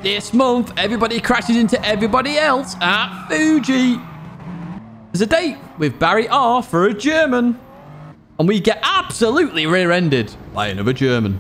This month, everybody crashes into everybody else at Fuji. There's a date with Barry R for a German. And we get absolutely rear-ended by another German.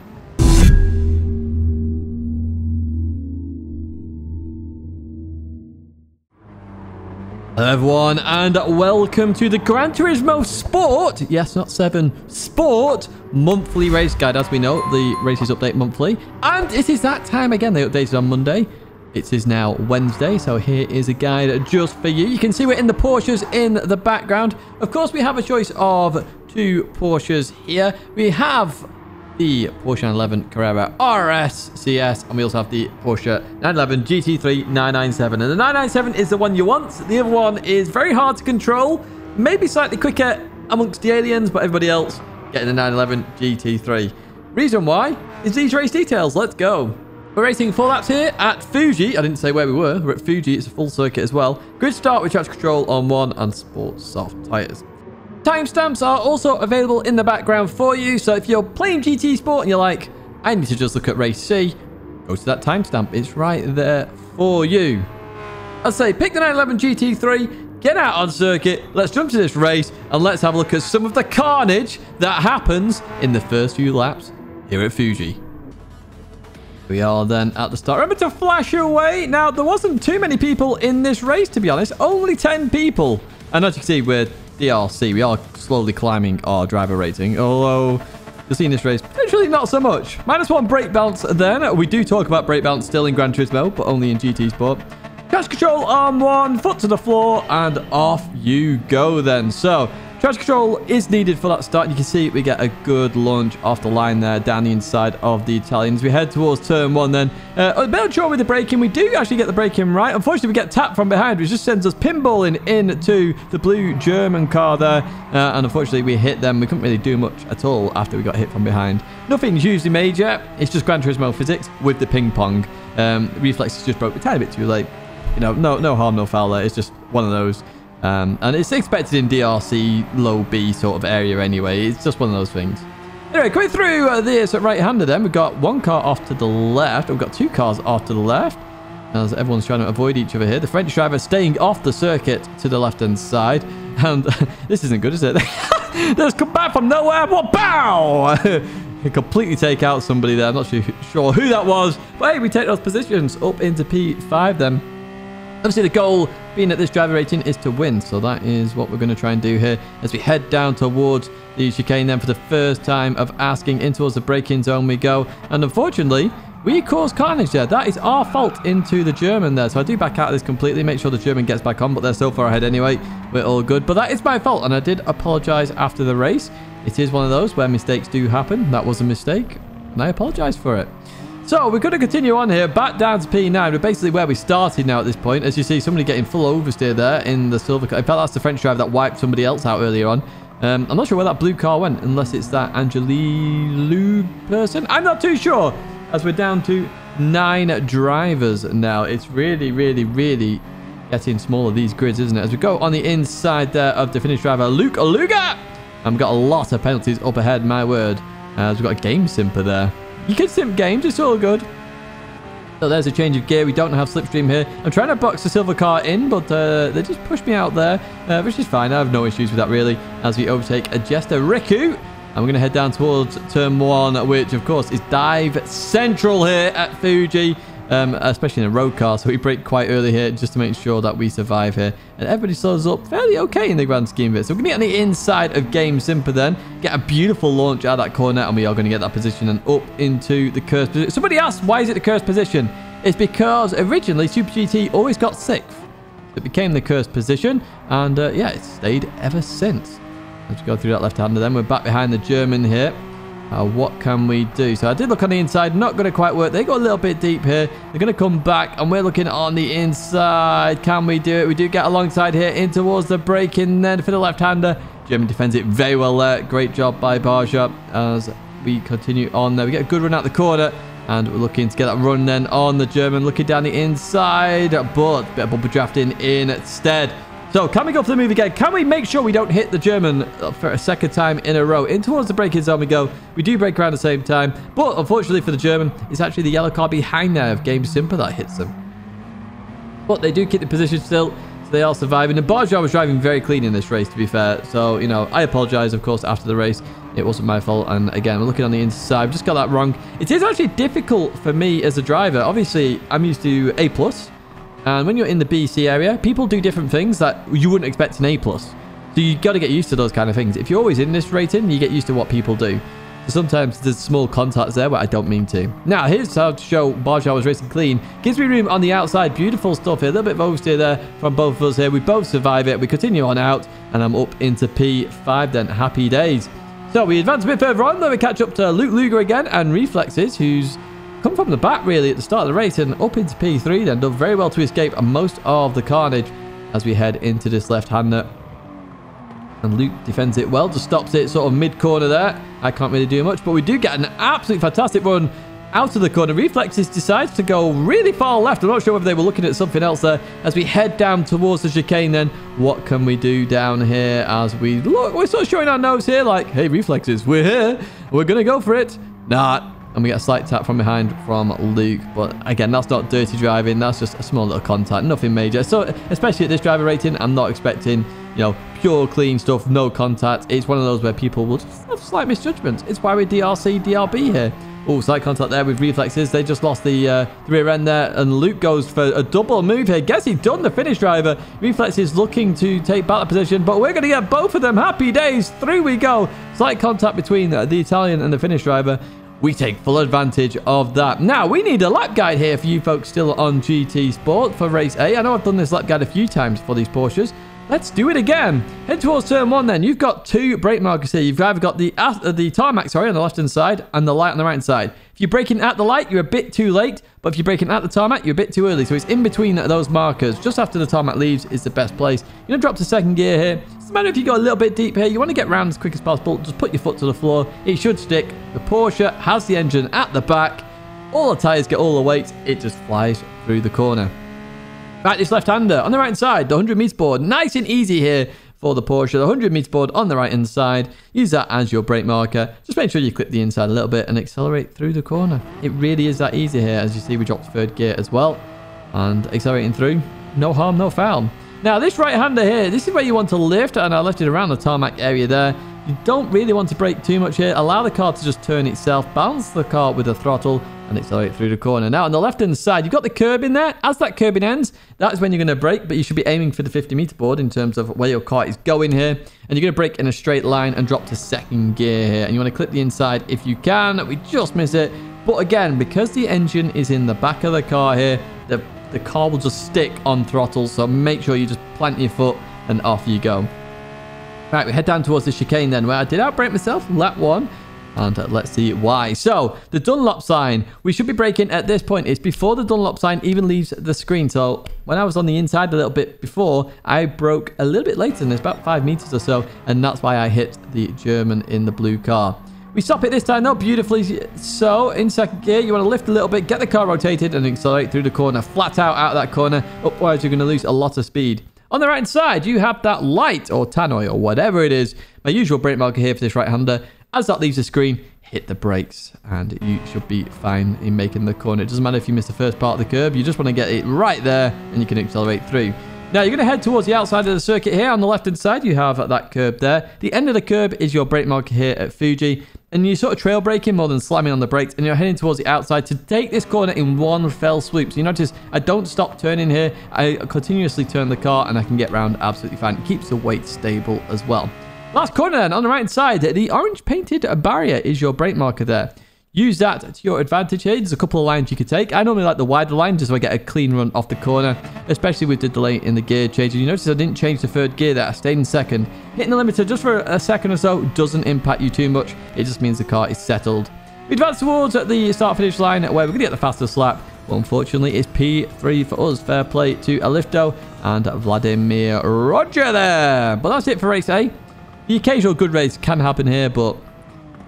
Hello everyone, and welcome to the Gran Turismo Sport, yes, not 7, Sport monthly race guide. As we know, the races update monthly, and it is that time again. They updated on Monday. It is now Wednesday, so here is a guide just for you. You can see we're in the Porsches in the background. Of course, we have a choice of 2 Porsches here. We have the Porsche 911 Carrera RS CS, and we also have the Porsche 911 GT3 997. And the 997 is the one you want. The other one is very hard to control, maybe slightly quicker amongst the aliens, but everybody else getting the 911 GT3. Reason why is these race details. Let's go. We're racing 4 laps here at Fuji. I didn't say where we were. We're at Fuji. It's a full circuit as well. Grid start with traction control on 1 and sport soft tyres. Timestamps are also available in the background for you. So if you're playing GT Sport and you're like, I need to just look at race C, go to that timestamp. It's right there for you. I'd say pick the 911 GT3, get out on circuit. Let's jump to this race and let's have a look at some of the carnage that happens in the first few laps here at Fuji. We are then at the start. Remember to flash away. Now, there wasn't too many people in this race, to be honest. Only 10 people. And as you can see, we're DRC. We are slowly climbing our driver rating. Although, you'll see in this race, potentially not so much. -1 brake bounce then. We do talk about brake bounce still in Gran Turismo, but only in GT Sport. Traction control on 1, foot to the floor, and off you go then. So, traction control is needed for that start. You can see we get a good launch off the line there down the inside of the Italians. We head towards turn 1 then. A bit unsure with the braking. We do actually get the braking right. Unfortunately, we get tapped from behind, which just sends us pinballing into the blue German car there. And unfortunately, we hit them. We couldn't really do much at all after we got hit from behind. Nothing hugely major. It's just Gran Turismo physics with the ping pong. Reflexes just broke a tiny bit too late. You know, no harm, no foul there. It's just one of those. And it's expected in DRC low B sort of area anyway. It's just one of those things. Anyway, coming through this right-hander then, we've got 1 car off to the left. We've got 2 cars off to the left, as everyone's trying to avoid each other here. The French driver staying off the circuit to the left-hand side. And this isn't good, is it? They just come back from nowhere. What? Bow! Completely take out somebody there. I'm not sure who that was. But hey, we take those positions up into P5 then. Obviously, the goal being at this driver rating is to win. So that is what we're going to try and do here as we head down towards the chicane then for the first time of asking in towards the braking zone we go. And unfortunately, we caused carnage there. That is our fault into the German there. So I do back out of this completely, make sure the German gets back on, but they're so far ahead anyway. We're all good. But that is my fault, and I did apologize after the race. It is one of those where mistakes do happen. That was a mistake, and I apologize for it. So, we're going to continue on here, back down to P9. We're basically where we started now at this point. As you see, somebody getting full oversteer there in the silver car. In fact, that's the French driver that wiped somebody else out earlier on. I'm not sure where that blue car went, unless it's that Angelilou person. I'm not too sure, as we're down to 9 drivers now. It's really, really, really getting smaller, these grids, isn't it? As we go on the inside there of the Finnish driver, Luke Aluga. We've got a lot of penalties up ahead, my word. As we've got a game simper there. You can simp games, it's all good. So there's a change of gear. We don't have slipstream here. I'm trying to box the silver car in, but they just pushed me out there, which is fine. I have no issues with that, really, as we overtake a Jester Riku. And we're going to head down towards turn 1, which, of course, is dive central here at Fuji, especially in a road car. So we brake quite early here just to make sure that we survive here. And everybody slows up fairly okay in the grand scheme of it. So we're going to get on the inside of Game Simper then. Get a beautiful launch out of that corner, and we are going to get that position and up into the cursed position. Somebody asked, why is it the cursed position? It's because originally Super GT always got 6th. It became the cursed position, and yeah, it's stayed ever since. Let's go through that left-hander then. We're back behind the German here. What can we do? So I did look on the inside. Not going to quite work. They go a little bit deep here. They're going to come back, and we're looking on the inside. Can we do it? We do get alongside here in towards the braking then for the left-hander. German defends it very well there. Great job by Barsha as we continue on there. We get a good run out the corner, and we're looking to get that run then on the German. Looking down the inside, but a bit of bumper drafting instead. So, can we go for the move again? Can we make sure we don't hit the German for a second time in a row? In towards the braking zone we go. We do brake around at the same time. But, unfortunately for the German, it's actually the yellow car behind there of Game Simper that hits them. But they do keep the position still. So, they are surviving. And Barja was driving very clean in this race, to be fair. So, you know, I apologize, of course, after the race. It wasn't my fault. And, again, we're looking on the inside. I've just got that wrong. It is actually difficult for me as a driver. Obviously, I'm used to A+. And when you're in the BC area, people do different things that you wouldn't expect an A+. So you got to get used to those kind of things. If you're always in this rating, you get used to what people do. So sometimes there's small contacts there where I don't mean to. Now, here's how to show Barja was racing clean. Gives me room on the outside. Beautiful stuff here. A little bit of oversteer there from both of us here. We both survive it. We continue on out. And I'm up into P5 then. Happy days. So we advance a bit further on. Then we catch up to Luke Luger again. And Reflexes, who's come from the back really at the start of the race and up into P3 then. Done very well to escape most of the carnage as we head into this left-hander. And Luke defends it well, just stops it sort of mid-corner there. I can't really do much, but we do get an absolutely fantastic run out of the corner. Reflexes decides to go really far left. I'm not sure whether they were looking at something else there. As we head down towards the chicane then, what can we do down here as we look? We're sort of showing our nose here like, hey, Reflexes, we're here. We're going to go for it. Nah. And we get a slight tap from behind from Luke. But again, that's not dirty driving. That's just a small little contact. Nothing major. So, especially at this driver rating, I'm not expecting, you know, pure clean stuff, no contact. It's one of those where people will just have slight misjudgments. It's why we're DRC, DRB here. Oh, slight contact there with Reflexes. They just lost the rear end there. And Luke goes for a double move here. Guess he's done the finish driver. Reflexes looking to take back the position. But we're going to get both of them. Happy days. Through we go. Slight contact between the Italian and the finish driver. We take full advantage of that. Now, we need a lap guide here for you folks still on GT Sport for race A. I know I've done this lap guide a few times for these Porsches. Let's do it again. Head towards turn 1 then. You've got 2 brake markers here. You've either got the tarmac, on the left-hand side and the light on the right-hand side. If you're braking at the light, you're a bit too late. But if you're braking at the tarmac, you're a bit too early. So it's in between those markers. Just after the tarmac leaves is the best place. You're going to drop to second gear here. Doesn't matter if you go a little bit deep here. You want to get round as quick as possible. Just put your foot to the floor. It should stick. The Porsche has the engine at the back. All the tyres get all the weight. It just flies through the corner. Right, this left-hander on the right-hand side, the 100-meter board. Nice and easy here for the Porsche. The 100-meter board on the right-hand side. Use that as your brake marker. Just make sure you clip the inside a little bit and accelerate through the corner. It really is that easy here. As you see, we dropped third gear as well. And accelerating through. No harm, no foul. Now, this right-hander here, this is where you want to lift. And I left it around the tarmac area there. You don't really want to brake too much here. Allow the car to just turn itself. Balance the car with the throttle and accelerate through the corner. Now, on the left-hand side, you've got the curb in there. As that curbing ends, that's when you're going to brake, but you should be aiming for the 50-meter board in terms of where your car is going here. And you're going to brake in a straight line and drop to second gear here. And you want to clip the inside if you can. We just miss it. But again, because the engine is in the back of the car here, the car will just stick on throttle. So make sure you just plant your foot and off you go. Right, we head down towards the chicane then, where I did outbrake myself, lap 1. And let's see why. So, the Dunlop sign. We should be braking at this point. It's before the Dunlop sign even leaves the screen. So, when I was on the inside a little bit before, I broke a little bit later than this, about 5 meters or so. And that's why I hit the German in the blue car. We stop it this time though, beautifully. So, in second gear, you want to lift a little bit, get the car rotated and accelerate through the corner. Flat out of that corner. Otherwise, you're going to lose a lot of speed. On the right hand side, you have that light or tannoy or whatever it is. My usual brake marker here for this right-hander. As that leaves the screen, hit the brakes and you should be fine in making the corner. It doesn't matter if you miss the first part of the curb. You just want to get it right there and you can accelerate through. Now, you're going to head towards the outside of the circuit here. On the left-hand side, you have that curb there. The end of the curb is your brake marker here at Fuji. And you're sort of trail braking more than slamming on the brakes. And you're heading towards the outside to take this corner in one fell swoop. So you notice I don't stop turning here. I continuously turn the car and I can get round absolutely fine. It keeps the weight stable as well. Last corner then, on the right side, the orange painted barrier is your brake marker there. Use that to your advantage here. There's a couple of lines you could take. I normally like the wider line just so I get a clean run off the corner, especially with the delay in the gear change. And you notice I didn't change the third gear there. I stayed in second. Hitting the limiter just for a second or so doesn't impact you too much. It just means the car is settled. We advance towards the start-finish line where we're going to get the fastest lap. But unfortunately, it's P3 for us. Fair play to Alifto and Vladimir Roger there. But that's it for race A. The occasional good race can happen here, but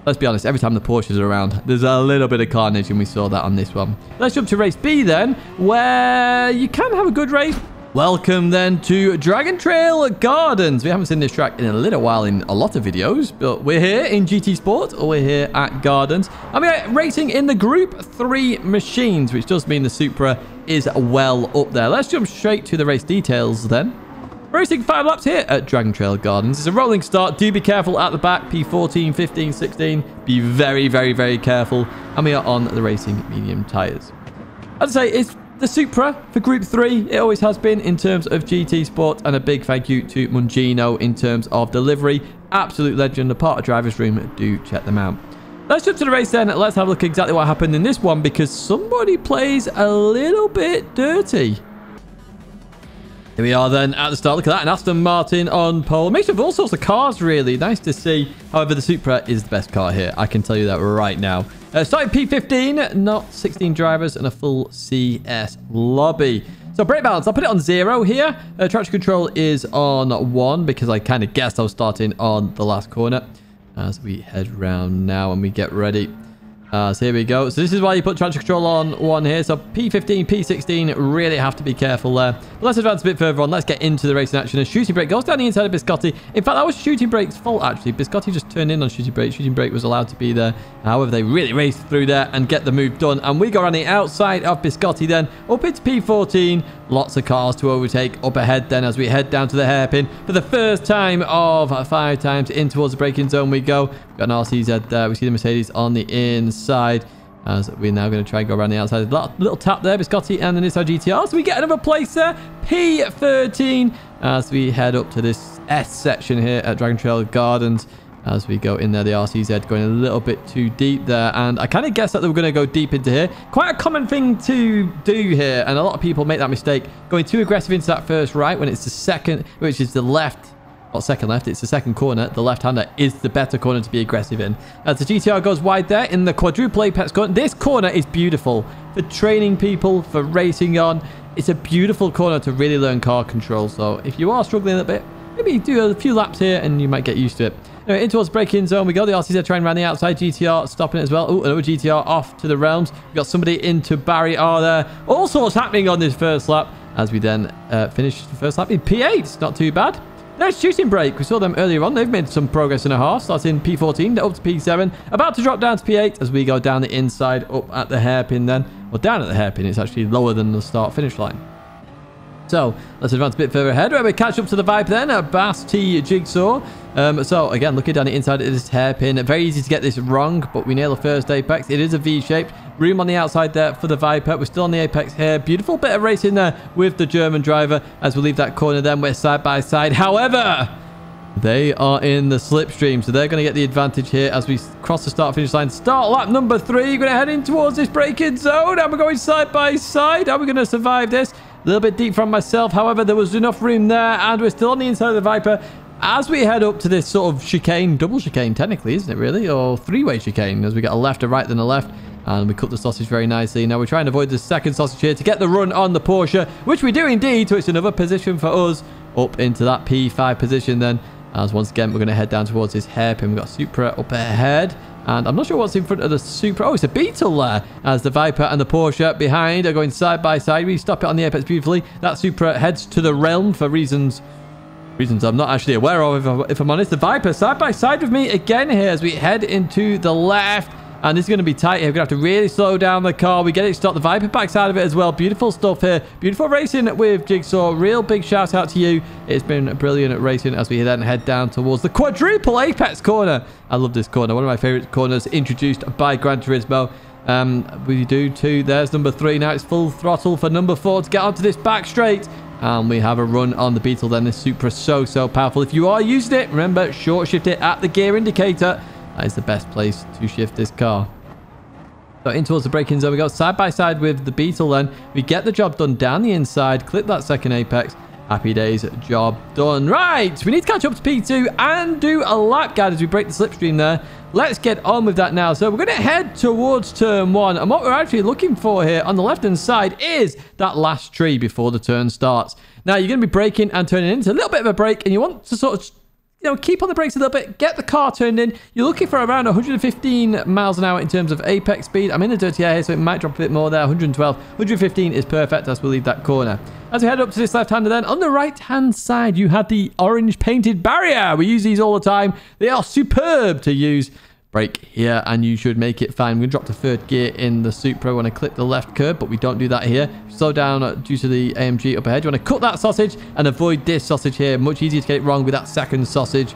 let's be honest, every time the Porsches are around, there's a little bit of carnage, and we saw that on this one. Let's jump to race B then, where you can have a good race, Welcome then to Dragontrail Gardens. We haven't seen this track in a little while in a lot of videos, but we're here in GT Sport, or we're here at Gardens. And we're racing in the Group 3 machines, which does mean the Supra is well up there. Let's jump straight to the race details then. Racing 5 laps here at Dragontrail Gardens. It's a rolling start. Do be careful at the back. P14, 15, 16. Be very, very, very careful. And we are on the racing medium tyres. As I say, it's the Supra for Group 3. It always has been in terms of GT Sport. And a big thank you to Mungino in terms of delivery. Absolute legend. A part of Driver's Room. Do check them out. Let's jump to the race then. Let's have a look at exactly what happened in this one, because somebody plays a little bit dirty. Here we are then at the start. Look at that. An Aston Martin on pole. Mixture of all sorts of cars, really. Nice to see. However, the Supra is the best car here. I can tell you that right now. Starting P15, not 16 drivers, and a full CS lobby. So brake balance, I'll put it on 0 here. Traction control is on 1 because I kind of guessed I was starting on the last corner. As we head round now and we get ready. So here we go. So this is why you put traction control on 1 here. So P15, P16, really have to be careful there. But let's advance a bit further on. Let's get into the racing action. A shooting brake goes down the inside of Biscotti. In fact, that was shooting brake's fault, actually. Biscotti just turned in on shooting brake. Shooting brake was allowed to be there. However, they really raced through there and get the move done. And we go around the outside of Biscotti then. Up into P14. Lots of cars to overtake up ahead then as we head down to the hairpin. For the first time of 5 times in towards the braking zone we go. We've got an RCZ there. We see the Mercedes on the inside. As we're now going to try and go around the outside. Little tap there, Biscotti and the Nissan GTR. So we get another place there. P13 as we head up to this S section here at Dragontrail Gardens. As we go in there, the RCZ going a little bit too deep there. And I kind of guessed that they were going to go deep into here. Quite a common thing to do here. And a lot of people make that mistake. Going too aggressive into that first right when it's the second, which is the left. Not second left, it's the second corner. The left-hander is the better corner to be aggressive in. As the GTR goes wide there in the quadruple apex corner. This corner is beautiful for training people, for racing on. It's a beautiful corner to really learn car control. So if you are struggling a little bit, maybe do a few laps here and you might get used to it. Anyway, in towards braking zone we go. The RCZ trying around the outside. GTR stopping it as well. Oh, another GTR off to the realms. We've got somebody into Barry R there. All sorts happening on this first lap as we then finish the first lap in P8. Not too bad. There's shooting brake. We saw them earlier on. They've made some progress in a half. Starting P14, up to P7. About to drop down to P8 as we go down the inside up at the hairpin then. Well, down at the hairpin. It's actually lower than the start-finish line. So let's advance a bit further ahead where we catch up to the Viper then, a Bass T Jigsaw. So again, looking down the inside of this hairpin, very easy to get this wrong, but we nail the first apex. It is a V-shaped. Room on the outside there for the Viper. We're still on the apex here. Beautiful bit of racing there with the German driver as we leave that corner then. We're side by side. However, they are in the slipstream, so they're going to get the advantage here as we cross the start-finish line. Start lap number 3. We're going to head in towards this braking zone, and we're going side by side. Are we going to survive this? A little bit deep from myself. However, there was enough room there, and we're still on the inside of the Viper as we head up to this sort of chicane, double chicane technically, isn't it really? Or 3-way chicane as we get a left, a right, then a left. And we cut the sausage very nicely. Now we're trying to avoid the second sausage here to get the run on the Porsche, which we do indeed. So it's another position for us up into that P5 position then. As once again, we're going to head down towards this hairpin. We've got Supra up ahead. And I'm not sure what's in front of the Supra. Oh, it's a Beetle there. As the Viper and the Porsche behind are going side by side. We stop it on the apex beautifully. That Supra heads to the realm for reasons I'm not actually aware of, if I'm honest. The Viper side by side with me again here as we head into the left. And this is going to be tight here. We're going to have to really slow down the car. We get it stopped. The Viper backs out of it as well. Beautiful stuff here. Beautiful racing with Jigsaw. Real big shout out to you. It's been brilliant racing as we then head down towards the quadruple apex corner. I love this corner. One of my favorite corners introduced by Gran Turismo. We do too. There's number 3. Now it's full throttle for number 4 to get onto this back straight. And we have a run on the Beetle then. This Supra so powerful. If you are using it, remember, short shift it at the gear indicator. That is the best place to shift this car. So in towards the braking zone we go side by side with the Beetle then. We get the job done down the inside. Clip that second apex. Happy days, job done. Right, we need to catch up to P2 and do a lap guide as we break the slipstream there. Let's get on with that now. So we're going to head towards turn 1. And what we're actually looking for here on the left-hand side is that last tree before the turn starts. Now, you're going to be braking and turning in. It's a little bit of a break and you want to sort of keep on the brakes a little bit, get the car turned in. You're looking for around 115 miles an hour in terms of apex speed. I'm in the dirty air here, so it might drop a bit more there. 112, 115 is perfect as we leave that corner. As we head up to this left-hander then, on the right-hand side, you have the orange painted barrier. We use these all the time. They are superb to use. Brake here, and you should make it fine. We're going to drop to third gear in the Supra when I click the left curb, but we don't do that here. Slow down due to the AMG up ahead. You want to cut that sausage and avoid this sausage here. Much easier to get it wrong with that second sausage.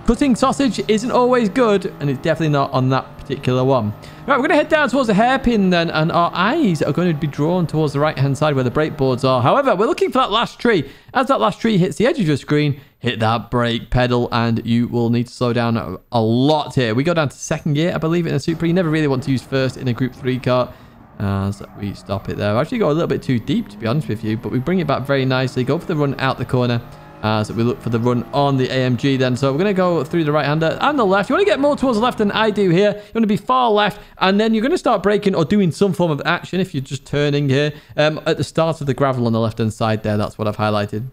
Cutting sausage isn't always good, and it's definitely not on that particular one. Right, we're going to head down towards the hairpin then, and our eyes are going to be drawn towards the right-hand side where the brake boards are. However, we're looking for that last tree. As that last tree hits the edge of your screen, hit that brake pedal, and you will need to slow down a lot here. We go down to second gear, I believe, in a Supra. You never really want to use first in a Group 3 car. As we stop it there. I actually go a little bit too deep, to be honest with you, but we bring it back very nicely. Go for the run out the corner. As we look for the run on the AMG then. So we're going to go through the right-hander and the left. You want to get more towards the left than I do here. You want to be far left, and then you're going to start braking or doing some form of action if you're just turning here at the start of the gravel on the left-hand side there. That's what I've highlighted.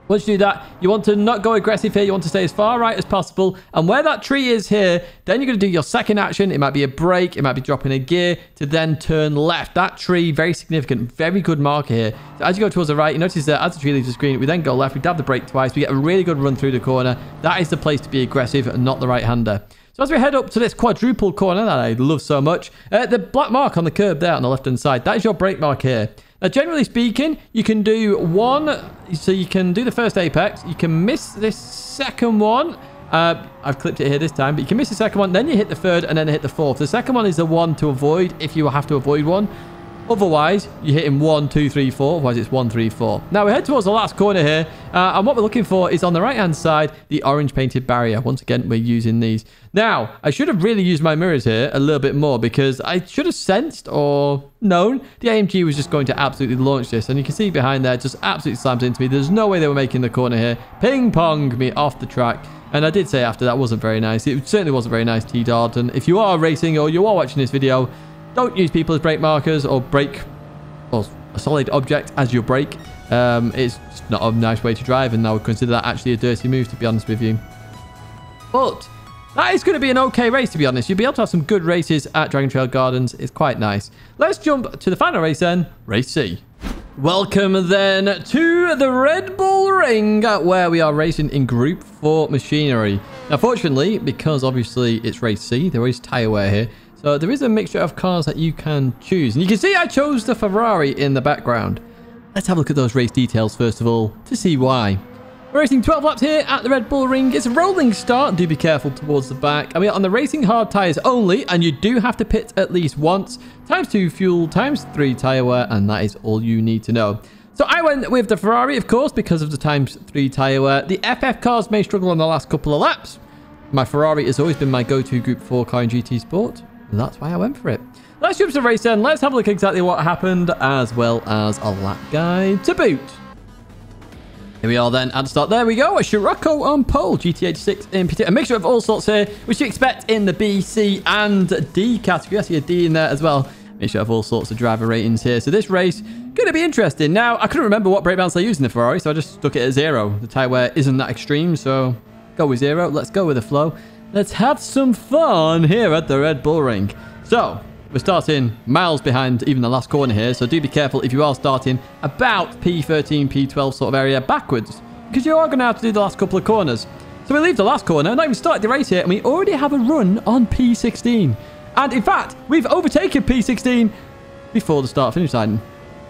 Once you do that, you want to not go aggressive here. You want to stay as far right as possible. And where that tree is here, then you're going to do your second action. It might be a brake. It might be dropping a gear to then turn left. That tree, very significant, very good marker here. So as you go towards the right, you notice that as the tree leaves the screen, we then go left. We dab the brake twice. We get a really good run through the corner. That is the place to be aggressive and not the right-hander. So as we head up to this quadruple corner that I love so much, the black mark on the curb there on the left-hand side, that is your brake mark here. Now, generally speaking, you can do one, so you can do the first apex, you can miss this second one. I've clipped it here this time, but you can miss the second one, then you hit the third, and then hit the fourth. The second one is the one to avoid if you have to avoid one. Otherwise, you hit in 1, 2, 3, 4. Otherwise, it's 1, 3, 4. Now, we head towards the last corner here. And what we're looking for is on the right-hand side, the orange painted barrier. Once again, we're using these. Now, I should have really used my mirrors here a little bit more because I should have sensed or known the AMG was just going to absolutely launch this. And you can see behind there, just absolutely slams into me. There's no way they were making the corner here. Ping-pong me off the track. And I did say after that wasn't very nice. It certainly wasn't very nice, T-Dart. And if you are racing or you are watching this video, don't use people as brake markers or brake or a solid object as your brake. It's not a nice way to drive, and I would consider that actually a dirty move, to be honest with you. But that is going to be an okay race, to be honest. You'll be able to have some good races at Dragontrail Gardens. It's quite nice. Let's jump to the final race then, Race C. Welcome then to the Red Bull Ring, where we are racing in Group 4 machinery. Now, fortunately, because obviously it's Race C, there is tyre wear here. So there is a mixture of cars that you can choose. And you can see I chose the Ferrari in the background. Let's have a look at those race details first of all to see why. We're racing 12 laps here at the Red Bull Ring. It's a rolling start. Do be careful towards the back. And we are on the racing hard tyres only. And you do have to pit at least once. ×2 fuel, ×3 tyre wear. And that is all you need to know. So I went with the Ferrari, of course, because of the ×3 tyre wear. The FF cars may struggle on the last couple of laps. My Ferrari has always been my go-to Group 4 car in GT Sport. That's why I went for it. Let's jump to the race then. Let's have a look at exactly what happened, as well as a lap guide to boot. Here we are then at the start. There we go. A Scirocco on pole. GT86 in PT. A mixture of all sorts here, which you expect in the B, C, and D category. I see a D in there as well. Mixture of all sorts of driver ratings here. So this race going to be interesting. Now, I couldn't remember what brake balance they used in the Ferrari, so I just stuck it at 0. The tyre wear isn't that extreme, so go with 0. Let's go with the flow. Let's have some fun here at the Red Bull Ring. So, we're starting miles behind even the last corner here. So, do be careful if you are starting about P13, P12 sort of area backwards. Because you are going to have to do the last couple of corners. So, we leave the last corner, not even started the race here. And we already have a run on P16. And in fact, we've overtaken P16 before the start-finish line.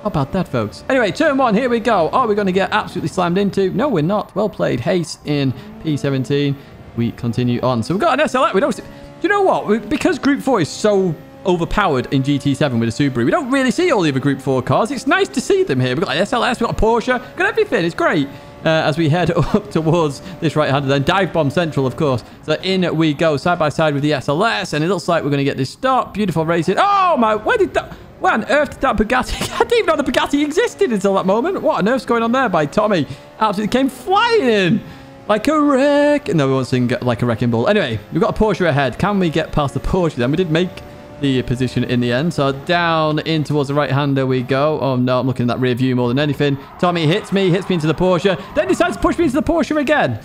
How about that, folks? Anyway, turn 1, here we go. Are we going to get absolutely slammed into? No, we're not. Well played. Hayes in P17. We continue on. So we've got an SLS. We don't. Do you know what? Because Group 4 is so overpowered in GT7 with a Subaru, we don't really see all the other Group 4 cars. It's nice to see them here. We've got an SLS, we've got a Porsche, we've got everything. It's great. As we head up towards this right-hander, then Dive Bomb Central, of course. So in we go, side by side with the SLS, and it looks like we're going to get this start. Beautiful racing. Oh my! Where on earth did that Bugatti? I didn't even know the Bugatti existed until that moment. What on earth's going on there by Tommy? Absolutely came flying in. Like a wreck. No, we won't sing like a wrecking ball. Anyway, we've got a Porsche ahead. Can we get past the Porsche then? We did make the position in the end. So down in towards the right-hander we go. Oh no, I'm looking at that rear view more than anything. Tommy hits me into the Porsche. Then decides to push me into the Porsche again.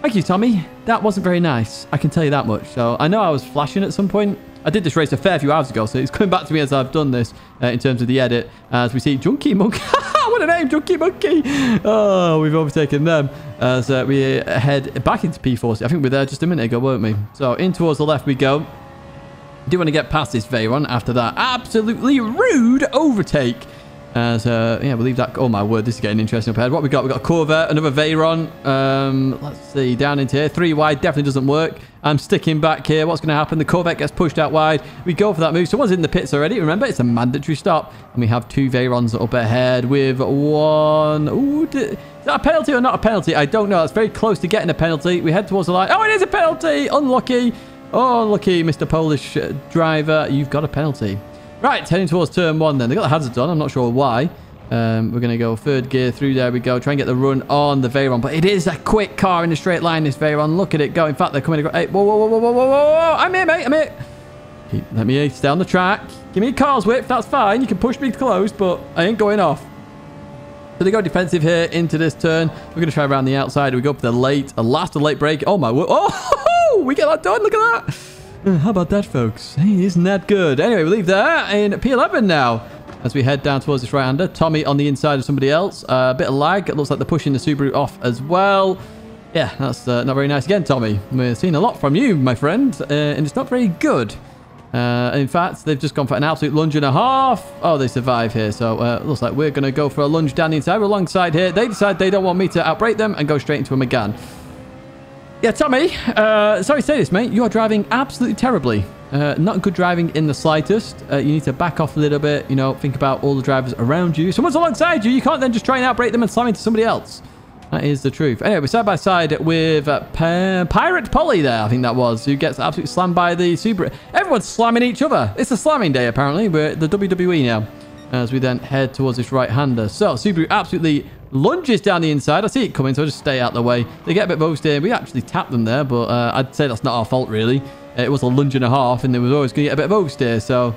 Thank you, Tommy. That wasn't very nice. I can tell you that much. So I know I was flashing at some point. I did this race a fair few hours ago, so it's coming back to me as I've done this in terms of the edit. As we see Junkie Monkey. What a name, Junkie Monkey. Oh, we've overtaken them as we head back into P40. I think we were there just a minute ago, weren't we? So in towards the left we go. Do want to get past this Veyron after that absolutely rude overtake. As, yeah, we'll leave that. Oh, my word. This is getting interesting up ahead. What we got? We got a Corvette, another Veyron. Let's see. Down into here. 3 wide. Definitely doesn't work. I'm sticking back here. What's going to happen? The Corvette gets pushed out wide. We go for that move. Someone's in the pits already. Remember, it's a mandatory stop. And we have 2 Veyrons up ahead with 1. Ooh, is that a penalty or not a penalty? I don't know. That's very close to getting a penalty. We head towards the line. Oh, it is a penalty. Unlucky. Oh, unlucky, Mr. Polish driver. You've got a penalty. Right, heading towards turn 1 then. They got the hazards on. I'm not sure why. We're going to go 3rd gear through. There we go. Try and get the run on the Veyron. But it is a quick car in a straight line, this Veyron. Look at it go. In fact, they're coming. Hey, whoa, whoa, whoa, whoa, whoa, whoa, whoa. I'm here, mate. I'm here. Let me stay on the track. Give me a car's width. That's fine. You can push me close, but I ain't going off. So they go defensive here into this turn. We're going to try around the outside. We go for the late break. Oh, my word. Oh, we get that done. Look at that. How about that, folks? Hey, isn't that good? Anyway, we leave there in P11 now as we head down towards this right-hander. Tommy on the inside of somebody else. A bit of lag. It looks like they're pushing the Subaru off as well. Yeah, that's not very nice again, Tommy. We're seeing a lot from you, my friend, and it's not very good. In fact, they've just gone for an absolute lunge and a half. Oh, they survive here. So looks like we're going to go for a lunge down the inside. We're alongside here. They decide they don't want me to outbrake them and go straight into a McGann. Yeah, Tommy, sorry to say this, mate. You are driving absolutely terribly. Not good driving in the slightest. You need to back off a little bit. You know, think about all the drivers around you. Someone's alongside you. You can't then just try and outbrake them and slam into somebody else. That is the truth. Anyway, we're side by side with Pirate Polly there, I think that was, who gets absolutely slammed by the Supra. Everyone's slamming each other. It's a slamming day, apparently. We're at the WWE now as we then head towards this right-hander. So, Subaru absolutely lunges down the inside. I see it coming, so I'll just stay out the way. They get a bit boasted. We actually tapped them there, but I'd say that's not our fault, really. It was a lunge and a half, and there was always going to get a bit of oversteer. So,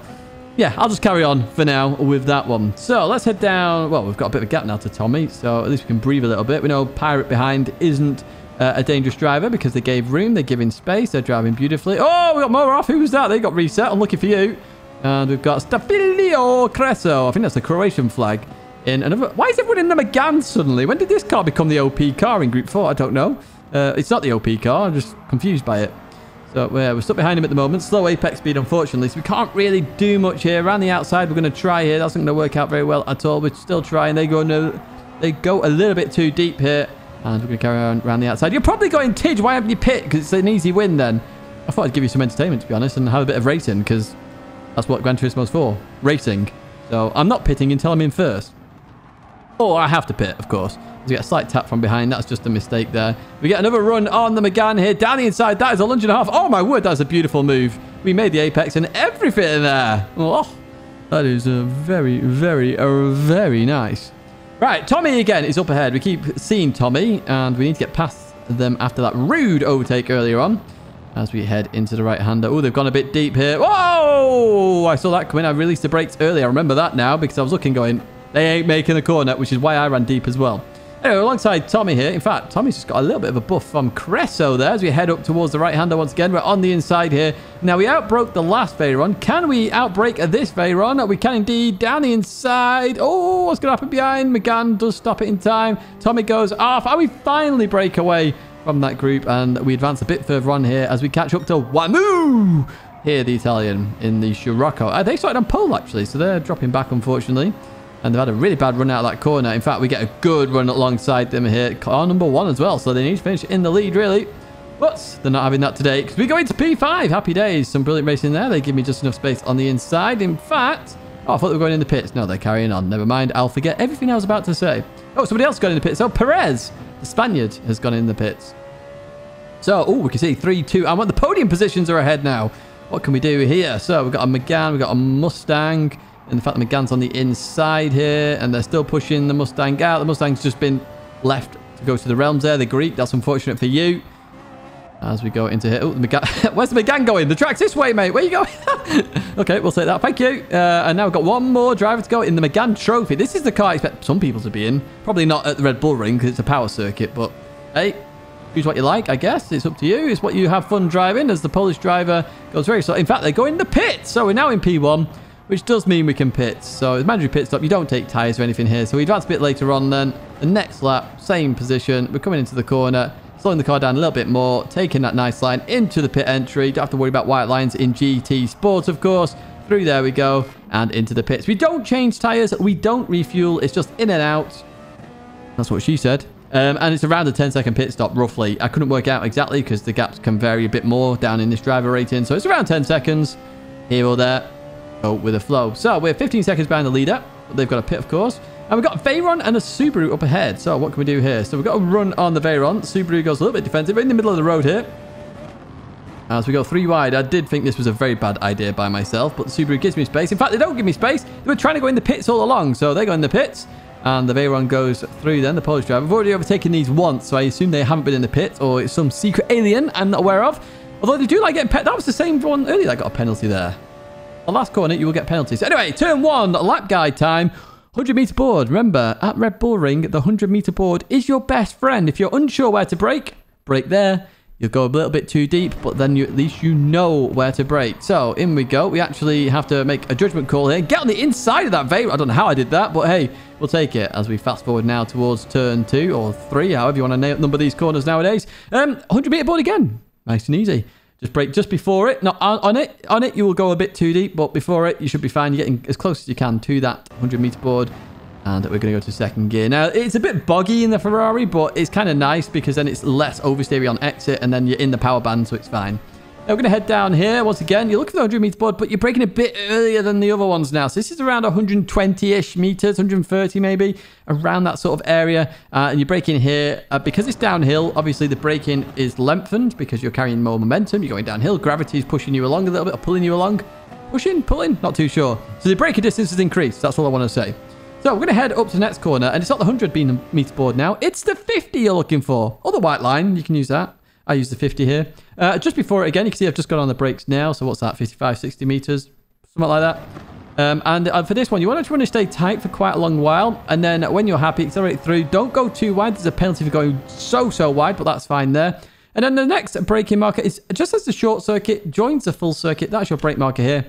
yeah, I'll just carry on for now with that one. So, let's head down. Well, we've got a bit of a gap now to Tommy, so at least we can breathe a little bit. We know Pirate behind isn't a dangerous driver because they gave room. They're giving space. They're driving beautifully. Oh, we got more off. Who was that? They got reset. Unlucky for you. And we've got Stafilio Creso. I think that's the Croatian flag. In another. Why is everyone in the McGann suddenly? When did this car become the OP car in Group 4? I don't know. It's not the OP car. I'm just confused by it. So we're stuck behind him at the moment. Slow apex speed, unfortunately. So we can't really do much here. Around the outside, we're going to try here. That's not going to work out very well at all. We're still trying. They go a little bit too deep here. And we're going to carry on around the outside. You're probably going Tidge. Why haven't you pit? Because it's an easy win then. I thought I'd give you some entertainment, to be honest, and have a bit of racing, because that's what Gran Turismo's for. Racing. So I'm not pitting until I'm in first. Or I have to pit, of course. We get a slight tap from behind. That's just a mistake there. We get another run on the McGann here. Down the inside. That is a lunge and a half. Oh, my word. That's a beautiful move. We made the apex and everything there. Oh, that is a very, very, very nice. Right. Tommy again is up ahead. We keep seeing Tommy. And we need to get past them after that rude overtake earlier on. As we head into the right-hander. Oh, they've gone a bit deep here. Whoa! I saw that coming. I released the brakes earlier. I remember that now because I was looking going, they ain't making the corner, which is why I ran deep as well. Anyway, alongside Tommy here. In fact, Tommy's just got a little bit of a buff from Creso there as we head up towards the right-hander once again. We're on the inside here. Now, we outbroke the last Veyron. Can we outbrake this Veyron? We can indeed. Down the inside. Oh, what's going to happen behind? McGann does stop it in time. Tommy goes off. And we finally break away from that group. And we advance a bit further on here as we catch up to Wamu. Here, the Italian in the Scirocco. They started on pole, actually. So they're dropping back, unfortunately. And they've had a really bad run out of that corner. In fact, we get a good run alongside them here. Car number 1 as well. So they need to finish in the lead, really. But they're not having that today because we go into P5. Happy days. Some brilliant racing there. They give me just enough space on the inside. In fact, oh, I thought they were going in the pits. No, they're carrying on. Never mind. I'll forget everything I was about to say. Oh, somebody else got in the pits. Oh, Perez, the Spaniard, has gone in the pits. So, oh, we can see 3, 2. I want the podium positions are ahead now. What can we do here? So, we've got a McGann. We've got a Mustang. And the fact that McGann's on the inside here. And they're still pushing the Mustang out. The Mustang's just been left to go to the realms there. The Greek. That's unfortunate for you. As we go into here. Oh, the McGann. Where's the McGann going? The track's this way, mate. Where are you going? Okay, we'll take that. Thank you. And now we've got one more driver to go in the McGann Trophy. This is the car I expect some people to be in. Probably not at the Red Bull Ring because it's a power circuit. But, hey, choose what you like, I guess. It's up to you. It's what you have fun driving, as the Polish driver goes very slow. In fact, they go in the pits. So we're now in P1, which does mean we can pit. So it's mandatory pit stop. You don't take tyres or anything here. So we advance a bit later on then. The next lap, same position. We're coming into the corner, slowing the car down a little bit more, taking that nice line into the pit entry. Don't have to worry about white lines in GT Sport, of course. Through there we go, and into the pits. We don't change tyres. We don't refuel. It's just in and out. That's what she said. And it's around a 10-second pit stop, roughly. I couldn't work out exactly because the gaps can vary a bit more down in this driver rating. So it's around 10 seconds here or there. Go with the flow. So we're 15 seconds behind the leader. They've got a pit, of course. And we've got a Veyron and a Subaru up ahead. So what can we do here? So we've got a run on the Veyron. Subaru goes a little bit defensive. We're in the middle of the road here. As we go 3 wide, I did think this was a very bad idea by myself, but the Subaru gives me space. In fact, they don't give me space. They were trying to go in the pits all along, so they go in the pits, and the Veyron goes through then, the Polish driver. I've already overtaken these once, so I assume they haven't been in the pits, or it's some secret alien I'm not aware of. Although they do like getting pet. That was the same one earlier that got a penalty there. The last corner, you will get penalties. Anyway, turn 1, lap guide time. 100-meter board. Remember, at Red Bull Ring, the 100-meter board is your best friend. If you're unsure where to brake there. You'll go a little bit too deep, but then at least you know where to brake. So, in we go. We actually have to make a judgment call here. Get on the inside of that Veyron. I don't know how I did that, but hey, we'll take it as we fast forward now towards turn 2 or 3, however you want to number these corners nowadays. 100-meter board again. Nice and easy. Just brake just before it. Not on it. On it, you will go a bit too deep, but before it, you should be fine. You're getting as close as you can to that 100-meter board. And we're going to go to second gear. Now, it's a bit boggy in the Ferrari, but it's kind of nice because then it's less oversteery on exit, and then you're in the power band, so it's fine. Now, we're going to head down here. Once again, you're looking for the 100-meter board, but you're braking a bit earlier than the other ones now. So this is around 120-ish meters, 130 maybe, around that sort of area. And you're braking here. Because it's downhill, obviously the braking is lengthened because you're carrying more momentum. You're going downhill. Gravity is pushing you along a little bit, or pulling you along. Pushing? Pulling? Not too sure. So the braking distance has increased. That's all I want to say. So we're going to head up to the next corner, and it's not the 100-meter board now. It's the 50 you're looking for. Or the white line. You can use that. I use the 50 here. Just before it, again, you can see I've just got on the brakes now. So what's that? 55, 60 meters? Something like that. And for this one, you want to stay tight for quite a long while. And then when you're happy, accelerate through. Don't go too wide. There's a penalty for going so wide, but that's fine there. And then the next braking marker is just as the short circuit joins the full circuit. That's your brake marker here.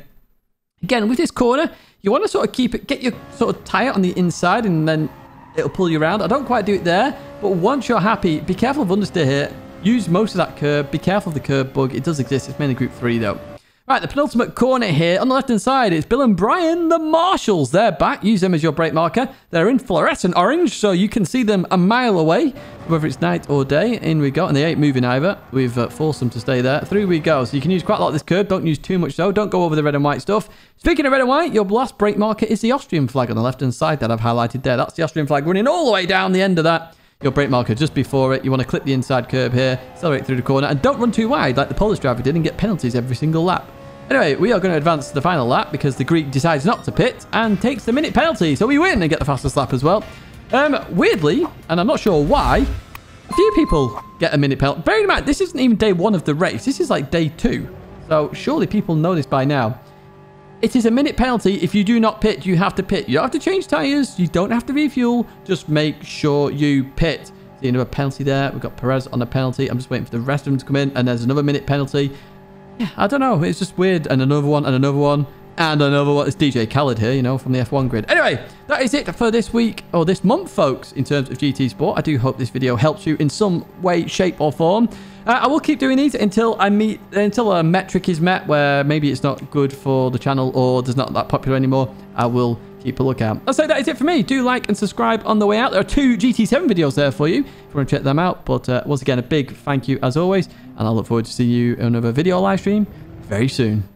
Again, with this corner, you want to sort of keep it, get your sort of tyre on the inside, and then it'll pull you around. I don't quite do it there, but once you're happy, be careful of understeer here. Use most of that curb. Be careful of the curb bug. It does exist. It's mainly group 3 though. Right, the penultimate corner here. On the left-hand side, it's Bill and Brian, the Marshalls. They're back. Use them as your brake marker. They're in fluorescent orange, so you can see them a mile away, whether it's night or day. In we go, and they ain't moving either. We've forced them to stay there. Through we go. So you can use quite a lot of this curb. Don't use too much, though. Don't go over the red and white stuff. Speaking of red and white, your last brake marker is the Austrian flag on the left-hand side that I've highlighted there. That's the Austrian flag running all the way down the end of that. Your brake marker just before it. You want to clip the inside curb here, accelerate through the corner, and don't run too wide like the Polish driver did and get penalties every single lap. Anyway, we are going to advance to the final lap because the Greek decides not to pit and takes the minute penalty. So we win and get the fastest lap as well. Weirdly, and I'm not sure why, a few people get a minute penalty. Bearing in mind, this isn't even day 1 of the race. This is like day 2. So surely people know this by now. It is a minute penalty. If you do not pit, you have to pit. You don't have to change tyres. You don't have to refuel. Just make sure you pit. See another penalty there. We've got Perez on a penalty. I'm just waiting for the rest of them to come in. And there's another minute penalty. Yeah, I don't know. It's just weird. And another one, and another one, and another one. It's DJ Khaled here, you know, from the F1 grid. Anyway, that is it for this week, or this month, folks, in terms of GT Sport. I do hope this video helps you in some way, shape, or form. I will keep doing these until a metric is met where maybe it's not good for the channel or there's not that popular anymore. I will keep a lookout. I'll say that is it for me. Do like and subscribe on the way out. There are 2 GT7 videos there for you if you want to check them out. But once again, a big thank you as always. And I look forward to seeing you in another video live stream very soon.